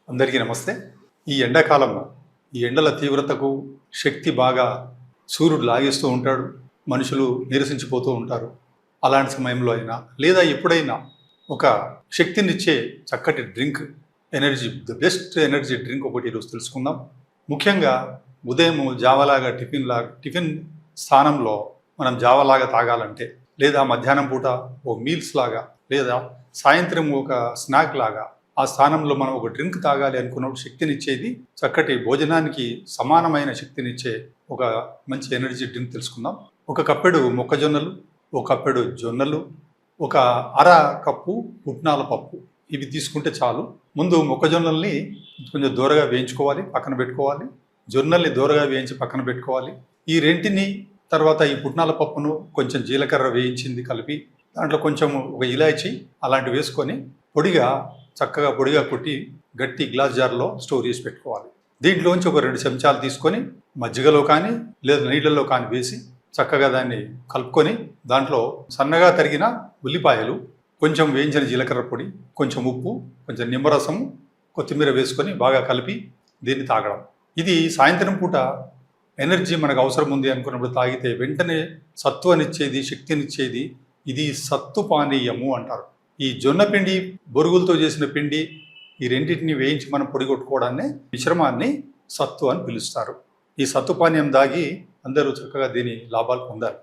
అందరికీ నమస్తే. ఈ ఎండాకాలంలో ఈ ఎండల తీవ్రతకు శక్తి బాగా సూర్యుడు లాగేస్తూ ఉంటాడు. మనుషులు నీరసించిపోతూ ఉంటారు. అలాంటి సమయంలో అయినా లేదా ఎప్పుడైనా ఒక శక్తినిచ్చే చక్కటి drink energy best energy drink ఒకటి ఈరోజు తెలుసుకుందాం. ముఖ్యంగా ఉదయం జావలాగా టిఫిన్ స్థానంలో మనం జావలాగా తాగాలంటే లేదా మధ్యాహ్నం పూట ఓ మీల్స్ లాగా లేదా సాయంత్రం ఒక స్నాక్ లాగా ఆ స్థానంలో మనం ఒక డ్రింక్ తాగాలి అనుకున్నప్పుడు శక్తినిచ్చేది చక్కటి భోజనానికి సమానమైన శక్తినిచ్చే ఒక మంచి ఎనర్జీ డ్రింక్ తెలుసుకుందాం. ఒక కప్పెడు మొక్కజొన్నలు, ఒక కప్పెడు జొన్నలు, ఒక అర కప్పు పుట్నాల పప్పు ఇవి తీసుకుంటే చాలు. ముందు మొక్కజొన్నల్ని కొంచెం దూరగా వేయించుకోవాలి, పక్కన పెట్టుకోవాలి. జొన్నల్ని దూరగా వేయించి పక్కన పెట్టుకోవాలి. ఈ రెంటిని తర్వాత ఈ పుట్నాల పప్పును కొంచెం జీలకర్ర వేయించింది కలిపి దాంట్లో కొంచెం ఒక ఇలాచి అలాంటివి వేసుకొని చక్కగా పొడిగా కొట్టి గట్టి గ్లాస్ జార్లో స్టోర్ చేసి పెట్టుకోవాలి. దీంట్లోంచి ఒక 2 చెంచాలు తీసుకొని మజ్జిగలో కానీ లేదా నీళ్ళల్లో కానీ వేసి చక్కగా దాన్ని కలుపుకొని దాంట్లో సన్నగా తరిగిన ఉల్లిపాయలు, కొంచెం వేయించిన జీలకర్ర పొడి, కొంచెం ఉప్పు, కొంచెం నిమ్మరసము, కొత్తిమీర వేసుకొని బాగా కలిపి దీన్ని తాగడం. ఇది సాయంత్రం పూట ఎనర్జీ మనకు అవసరం ఉంది అనుకున్నప్పుడు తాగితే వెంటనే సత్వనిచ్చేది, శక్తినిచ్చేది ఇది సత్తు పానీయము అంటారు. ఈ జొన్న పిండి, బొరుగులతో చేసిన పిండి ఈ రెండింటిని వేయించి మనం పొడి కొట్టుకోవడాన్ని మిశ్రమాన్ని సత్తు అని పిలుస్తారు. ఈ సత్తు పానీయం దాగి అందరూ చక్కగా దీని లాభాలు పొందారు.